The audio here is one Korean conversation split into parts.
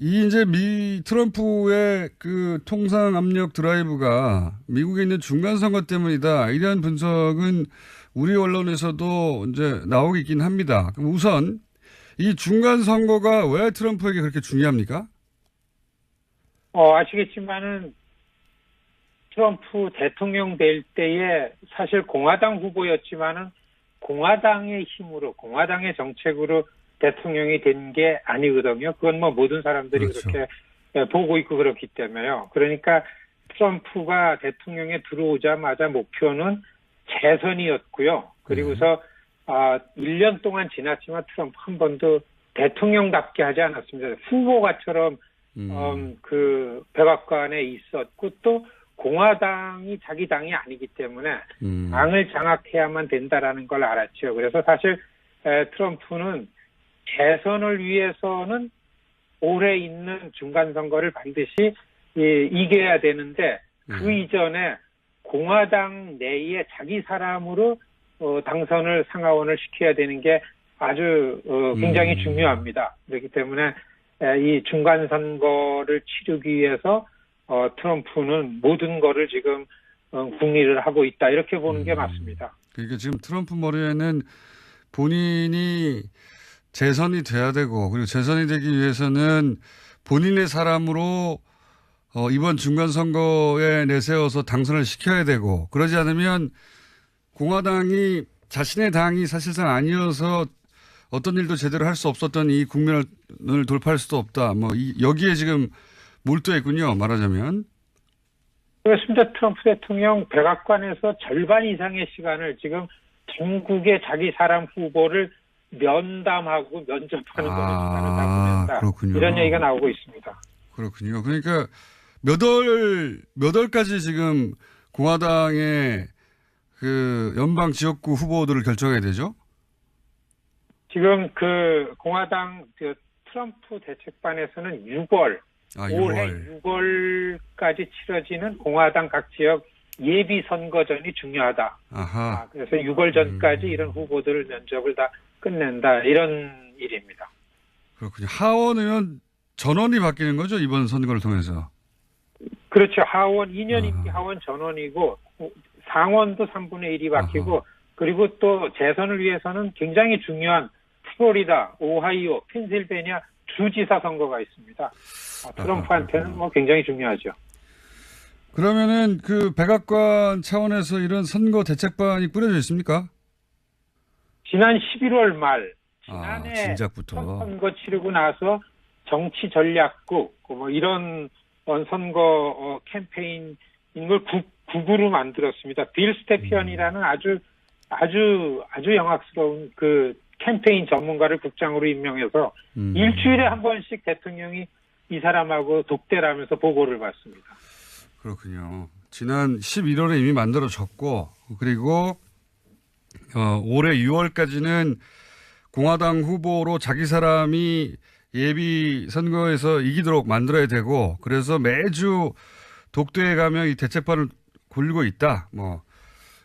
이 이제 트럼프의 그 통상 압력 드라이브가 미국에 있는 중간 선거 때문이다. 이런 분석은 우리 언론에서도 이제 나오고 있긴 합니다. 그럼 우선 이 중간 선거가 왜 트럼프에게 그렇게 중요합니까? 아시겠지만은 트럼프 대통령 될 때에 사실 공화당 후보였지만은 공화당의 힘으로, 공화당의 정책으로 대통령이 된 게 아니거든요. 그건 뭐 모든 사람들이 그렇죠. 그렇게 보고 있고 그렇기 때문에요. 그러니까 트럼프가 대통령에 들어오자마자 목표는 재선이었고요. 그리고서 1년 동안 지났지만 트럼프 한 번도 대통령답게 하지 않았습니다. 후보가처럼 그 백악관에 있었고 또 공화당이 자기 당이 아니기 때문에 당을 장악해야만 된다라는 걸 알았죠. 그래서 사실 트럼프는 재선을 위해서는 올해 있는 중간 선거를 반드시 이겨야 되는데 그 이전에 공화당 내에 자기 사람으로 당선을 상하원을 시켜야 되는 게 아주 굉장히 중요합니다. 그렇기 때문에 이 중간 선거를 치르기 위해서 트럼프는 모든 거를 지금 궁리를 하고 있다 이렇게 보는 게 맞습니다. 그러니까 지금 트럼프 머리에는 본인이 재선이 돼야 되고 그리고 재선이 되기 위해서는 본인의 사람으로 이번 중간 선거에 내세워서 당선을 시켜야 되고 그러지 않으면 공화당이 자신의 당이 사실상 아니어서 어떤 일도 제대로 할 수 없었던 이 국면을 돌파할 수도 없다. 여기에 지금 몰두해 있군요. 말하자면. 그렇습니다. 트럼프 대통령 백악관에서 절반 이상의 시간을 지금 전국의 자기 사람 후보를 면담하고 면접하는 거는 시간을 다 보낸다. 그렇군요. 이런 얘기가 나오고 있습니다. 그렇군요. 그러니까 몇 월까지 지금 공화당의 그 연방 지역구 후보들을 결정해야 되죠? 지금 그 공화당 트럼프 대책반에서는 6월, 올해 6월까지 치러지는 공화당 각 지역 예비 선거전이 중요하다. 그래서 6월 전까지 이런 후보들 면접을 다 끝낸다. 이런 일입니다. 그렇군요. 하원 의원 전원이 바뀌는 거죠? 이번 선거를 통해서. 그렇죠. 하원 2년 임기 하원 전원이고 상원도 3분의 1이 바뀌고 그리고 또 재선을 위해서는 굉장히 중요한 플로리다, 오하이오, 펜실베니아 주지사 선거가 있습니다. 트럼프한테는 굉장히 중요하죠. 그러면은 그 백악관 차원에서 이런 선거 대책반이 꾸려져 있습니까? 지난 11월 말 지난해 진작부터 선거 치르고 나서 정치 전략국 이런 선거 캠페인인 걸 국으로 만들었습니다. 빌 스테피언이라는 아주 영악스러운 그 캠페인 전문가를 국장으로 임명해서 일주일에 한 번씩 대통령이 이 사람하고 독대를 하면서 보고를 받습니다. 그렇군요. 지난 11월에 이미 만들어졌고 그리고 올해 6월까지는 공화당 후보로 자기 사람이 예비 선거에서 이기도록 만들어야 되고 그래서 매주 독대에 가면 이 대책반을 굴리고 있다.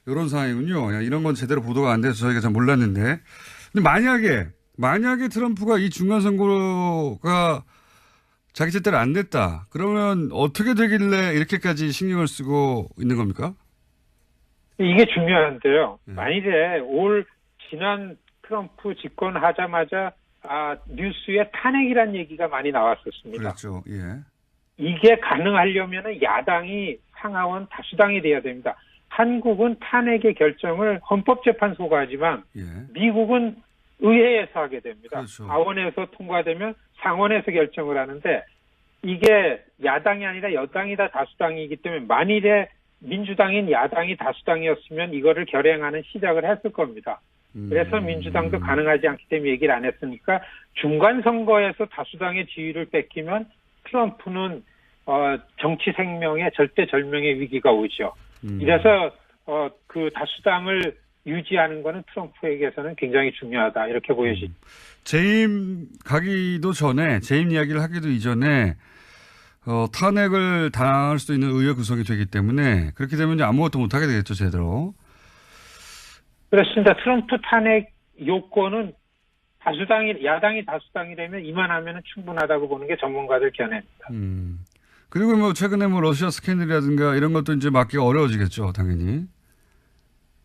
이런 상황이군요. 이런 건 제대로 보도가 안 돼서 저희가 잘 몰랐는데. 근데 만약에 트럼프가 이 중간 선거가 자기 뜻대로 안 됐다. 그러면 어떻게 되길래 이렇게까지 신경을 쓰고 있는 겁니까? 이게 중요한데요. 만일에 지난 트럼프 집권하자마자 뉴스에 탄핵이란 얘기가 많이 나왔었습니다. 그렇죠. 예. 이게 가능하려면 야당이 상하원 다수당이 돼야 됩니다. 한국은 탄핵의 결정을 헌법재판소가 하지만 미국은 의회에서 하게 됩니다. 그렇죠. 하원에서 통과되면 상원에서 결정을 하는데 이게 야당이 아니라 여당이 다 다수당이기 때문에 만일에 민주당인 야당이 다수당이었으면 이거를 결행하는 시작을 했을 겁니다. 그래서 민주당도 가능하지 않기 때문에 얘기를 안 했으니까 중간 선거에서 다수당의 지위를 뺏기면 트럼프는 정치 생명의 절대절명의 위기가 오죠. 이래서 그 다수당을 유지하는 거는 트럼프에게서는 굉장히 중요하다 이렇게 보여지죠. 재임 가기도 전에 재임 이야기를 하기도 이전에 탄핵을 당할 수 있는 의회 구성이 되기 때문에 그렇게 되면 이제 아무것도 못하게 되겠죠 제대로. 그렇습니다. 트럼프 탄핵 요건은 야당이 다수당이라면 이만하면 충분하다고 보는 게 전문가들 견해입니다. 그리고 뭐 최근에 뭐 러시아 스캔들이라든가 이런 것도 이제 막기가 어려워지겠죠, 당연히.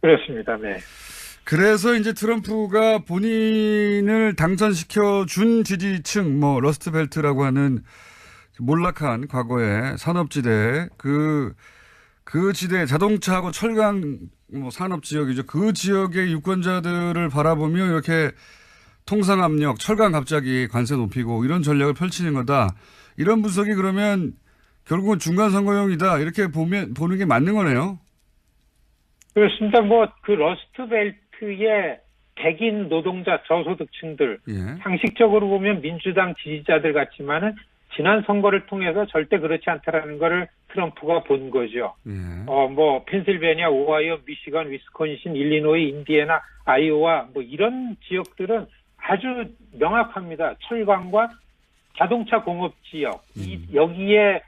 그렇습니다. 네. 그래서 이제 트럼프가 본인을 당선시켜 준 지지층, 뭐 러스트벨트라고 하는 몰락한 과거의 산업지대, 그 지대 자동차하고 철강 뭐 산업 지역이죠. 그 지역의 유권자들을 바라보며 이렇게 통상 압력, 철강 갑자기 관세 높이고 이런 전략을 펼치는 거다. 이런 분석이 그러면 결국은 중간 선거용이다. 이렇게 보는 게 맞는 거네요. 그렇습니다. 그 러스트벨트의 백인 노동자 저소득층들 예. 상식적으로 보면 민주당 지지자들 같지만은 지난 선거를 통해서 절대 그렇지 않다라는 거를 트럼프가 본 거죠. 예. 펜실베니아, 오하이오, 미시건, 위스콘신, 일리노이, 인디애나, 아이오와 이런 지역들은 아주 명확합니다. 철강과 자동차 공업 지역, 여기에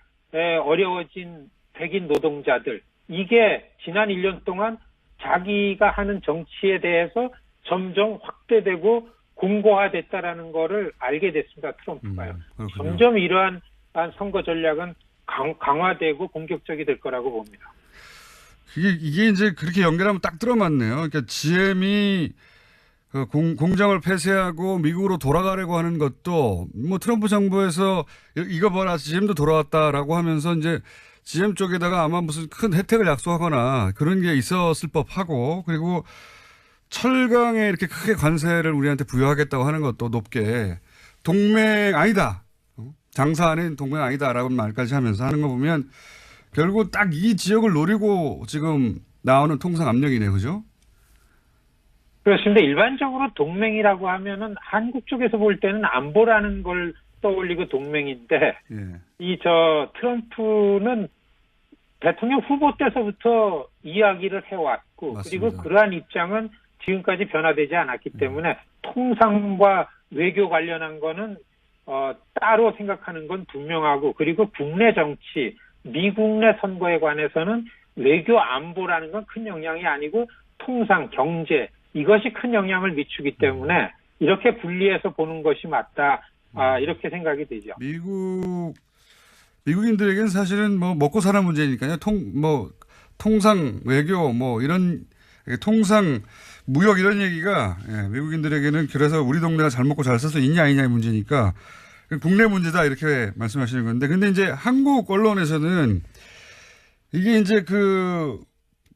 어려워진 백인 노동자들, 이게 지난 1년 동안 자기가 하는 정치에 대해서 점점 확대되고 공고화됐다라는 거를 알게 됐습니다. 트럼프가요. 점점 이러한 선거 전략은 강화되고 공격적이 될 거라고 봅니다. 이게 이제 그렇게 연결하면 딱 들어맞네요. 그러니까 GM이 공장을 폐쇄하고 미국으로 돌아가려고 하는 것도 뭐 트럼프 정부에서 이거 봐라 GM도 돌아왔다라고 하면서 이제 GM 쪽에다가 아마 무슨 큰 혜택을 약속하거나 그런 게 있었을 법하고, 그리고 철강에 이렇게 크게 관세를 우리한테 부여하겠다고 하는 것도 높게 동맹 아니다. 장사하는 동맹 아니다라고 말까지 하면서 하는 거 보면 결국 딱 이 지역을 노리고 지금 나오는 통상 압력이네요. 그죠? 그렇습니다. 일반적으로 동맹이라고 하면은 한국 쪽에서 볼 때는 안보라는 걸 떠올리고 동맹인데, 예. 트럼프는 대통령 후보 때서부터 이야기를 해왔고, 맞습니다. 그리고 그러한 입장은 지금까지 변화되지 않았기 때문에 통상과 외교 관련한 거는 따로 생각하는 건 분명하고, 그리고 국내 정치, 미국 내 선거에 관해서는 외교 안보라는 건 큰 영향이 아니고 통상 경제, 이것이 큰 영향을 미치기 때문에 이렇게 분리해서 보는 것이 맞다. 이렇게 생각이 되죠. 미국인들에게는 사실은 뭐 먹고 사는 문제니까요. 통상 외교 이런 통상 무역 이런 얘기가 미국인들에게는 그래서 우리 동네가 잘 먹고 잘 살수 있냐 아니냐의 문제니까 국내 문제다 이렇게 말씀하시는 건데, 근데 이제 한국 언론에서는 이게 이제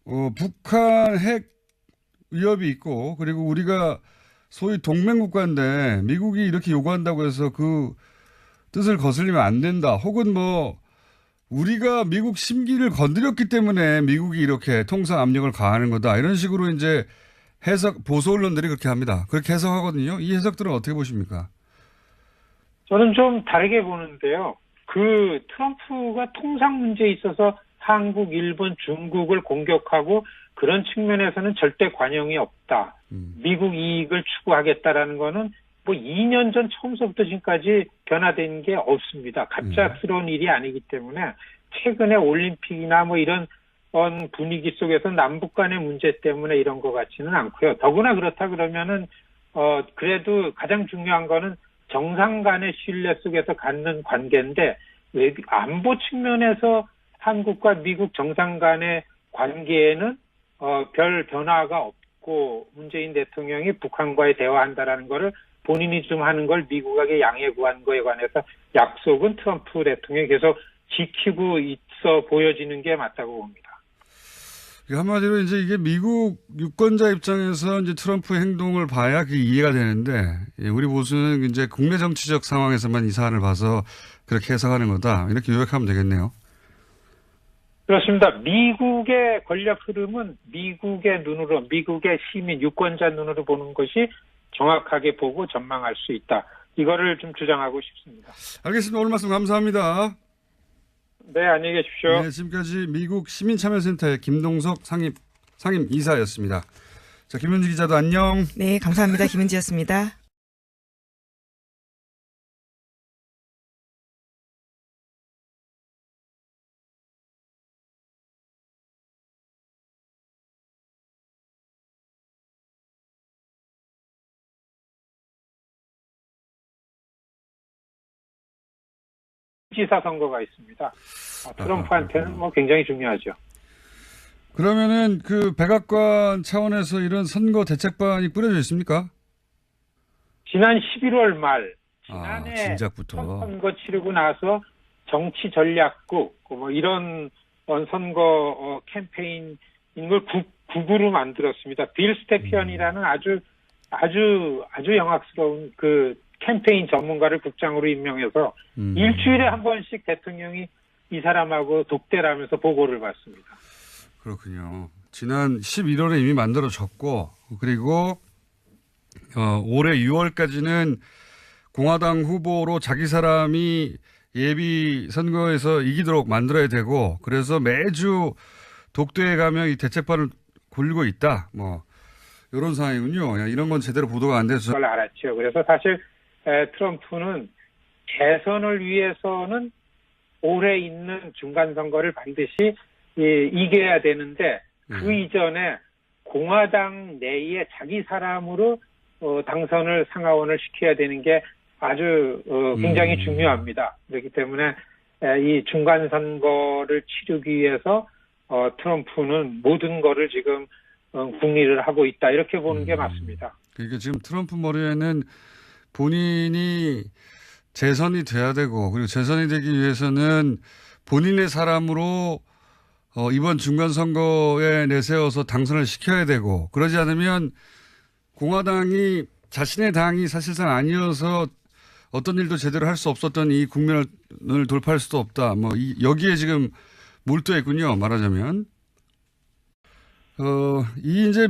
북한 핵 위협이 있고, 그리고 우리가 소위 동맹국가인데 미국이 이렇게 요구한다고 해서 그 뜻을 거슬리면 안 된다. 혹은 우리가 미국 심기를 건드렸기 때문에 미국이 이렇게 통상 압력을 가하는 거다. 이런 식으로 이제 보수 언론들이 그렇게 합니다. 그렇게 해석하거든요. 이 해석들은 어떻게 보십니까? 저는 좀 다르게 보는데요. 트럼프가 통상 문제에 있어서 한국, 일본, 중국을 공격하고 그런 측면에서는 절대 관용이 없다. 미국 이익을 추구하겠다라는 거는 2년 전 처음부터 지금까지 변화된 게 없습니다. 갑작스러운 일이 아니기 때문에 최근에 올림픽이나 이런 분위기 속에서 남북 간의 문제 때문에 이런 것 같지는 않고요. 더구나 그렇다 그러면은 그래도 가장 중요한 거는 정상 간의 신뢰 속에서 갖는 관계인데, 안보 측면에서 한국과 미국 정상 간의 관계에는 별 변화가 없고, 문재인 대통령이 북한과의 대화한다라는 거를 본인이 좀 하는 걸 미국에게 양해 구한 거에 관해서 약속은 트럼프 대통령이 계속 지키고 있어 보여지는 게 맞다고 봅니다. 한마디로 이제 이게 미국 유권자 입장에서 이제 트럼프의 행동을 봐야 그게 이해가 되는데, 우리 보수는 이제 국내 정치적 상황에서만 이 사안을 봐서 그렇게 해석하는 거다. 이렇게 요약하면 되겠네요. 그렇습니다. 미국의 권력 흐름은 미국의 눈으로, 미국의 시민, 유권자 눈으로 보는 것이 정확하게 보고 전망할 수 있다. 이거를 좀 주장하고 싶습니다. 알겠습니다. 오늘 말씀 감사합니다. 네, 안녕히 계십시오. 네, 지금까지 미국 시민참여센터의 김동석 상임 이사였습니다. 자, 김은지 기자도 안녕. 네, 감사합니다. 김은지였습니다. 지사 선거가 있습니다. 트럼프한테는 뭐 굉장히 중요하죠. 그러면은 그 백악관 차원에서 이런 선거 대책반이 꾸려져 있습니까? 지난 11월 말 지난해 진작부터 선거 치르고 나서 정치 전략국 뭐 이런 선거 캠페인인 걸 국으로 만들었습니다. 빌 스테피언이라는 아주 영악스러운 그 캠페인 전문가를 국장으로 임명해서 일주일에 한 번씩 대통령이 이 사람하고 독대를 하면서 보고를 받습니다. 그렇군요. 지난 11월에 이미 만들어졌고 그리고 올해 6월까지는 공화당 후보로 자기 사람이 예비 선거에서 이기도록 만들어야 되고 그래서 매주 독대에 가면 이 대책반을 굴리고 있다. 뭐 이런 상황이군요. 이런 건 제대로 보도가 안 돼서 그걸 알았죠. 그래서 사실 트럼프는 대선을 위해서는 올해 있는 중간 선거를 반드시 이겨야 되는데 그 이전에 공화당 내에 자기 사람으로 당선을 상하원을 시켜야 되는 게 아주 굉장히 중요합니다. 그렇기 때문에 이 중간 선거를 치르기 위해서 트럼프는 모든 거를 지금 궁리를 하고 있다 이렇게 보는 게 맞습니다. 그러니까 지금 트럼프 머리에는 본인이 재선이 돼야 되고 그리고 재선이 되기 위해서는 본인의 사람으로 이번 중간 선거에 내세워서 당선을 시켜야 되고 그러지 않으면 공화당이 자신의 당이 사실상 아니어서 어떤 일도 제대로 할 수 없었던 이 국면을 돌파할 수도 없다. 뭐 여기에 지금 몰두해 있군요. 말하자면. 이 이제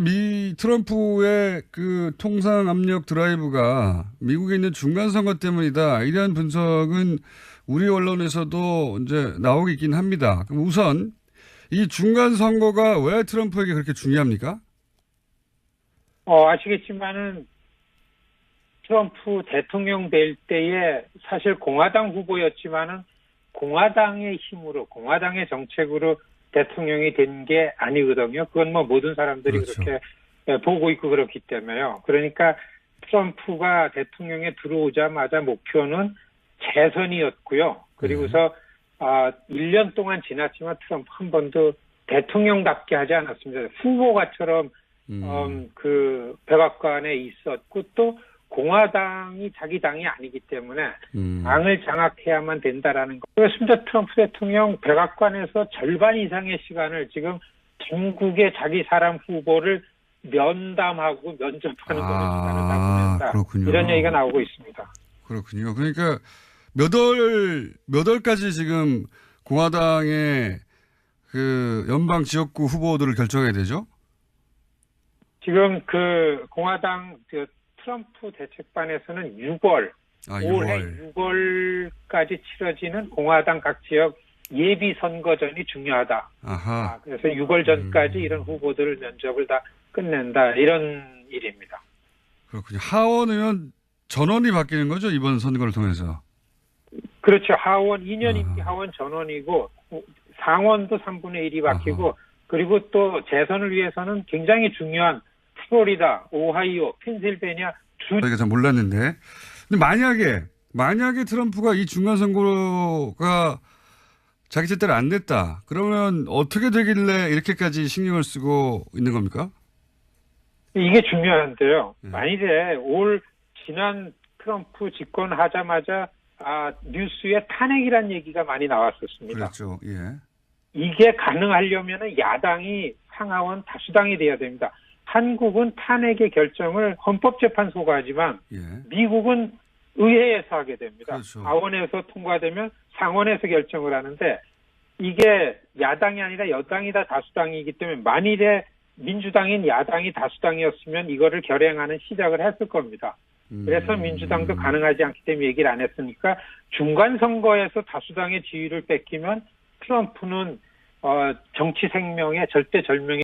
트럼프의 그 통상 압력 드라이브가 미국에 있는 중간 선거 때문이다. 이런 분석은 우리 언론에서도 이제 나오고 있긴 합니다. 그럼 우선 이 중간 선거가 왜 트럼프에게 그렇게 중요합니까? 아시겠지만은 트럼프 대통령 될 때에 사실 공화당 후보였지만은 공화당의 힘으로 공화당의 정책으로 대통령이 된 게 아니거든요. 그건 뭐 모든 사람들이 그렇죠. 그렇게 보고 있고 그렇기 때문에요. 그러니까 트럼프가 대통령에 들어오자마자 목표는 재선이었고요. 그리고서 1년 동안 지났지만 트럼프 한 번도 대통령답게 하지 않았습니다. 후보가처럼 그 백악관에 있었고 또 공화당이 자기 당이 아니기 때문에 당을 장악해야만 된다라는 거. 그렇습니다. 트럼프 대통령 백악관에서 절반 이상의 시간을 지금 전국의 자기 사람 후보를 면담하고 면접하는 것에 시간을 다 보낸다. 그렇군요. 이런 얘기가 나오고 있습니다. 그렇군요. 그러니까 몇 월까지 지금 공화당의 그 연방 지역구 후보들을 결정해야 되죠? 지금 그 공화당 트럼프 대책반에서는 6월. 올해 6월까지 치러지는 공화당 각 지역 예비 선거전이 중요하다. 그래서 6월 전까지 이런 후보들 면접을 다 끝낸다. 이런 일입니다. 그렇군요. 하원 의원 전원이 바뀌는 거죠? 이번 선거를 통해서. 그렇죠. 하원 2년 임기 하원 전원이고 상원도 3분의 1이 바뀌고 그리고 또 재선을 위해서는 굉장히 중요한 플로리다, 오하이오, 펜실베니아 저희가 잘 몰랐는데. 근데 만약에 트럼프가 이 중간 선거가 자기 뜻대로 안 됐다. 그러면 어떻게 되길래 이렇게까지 신경을 쓰고 있는 겁니까? 이게 중요한데요. 만일에 지난 트럼프 집권하자마자 뉴스에 탄핵이란 얘기가 많이 나왔었습니다. 그렇죠. 예. 이게 가능하려면 야당이 상하원 다수당이 돼야 됩니다. 한국은 탄핵의 결정을 헌법재판소가 하지만 미국은 의회에서 하게 됩니다. 그렇죠. 하원에서 통과되면 상원에서 결정을 하는데 이게 야당이 아니라 여당이 다 다수당이기 때문에 만일에 민주당인 야당이 다수당이었으면 이거를 결행하는 시작을 했을 겁니다. 그래서 민주당도 가능하지 않기 때문에 얘기를 안 했으니까 중간 선거에서 다수당의 지위를 뺏기면 트럼프는 정치 생명의 절대절명의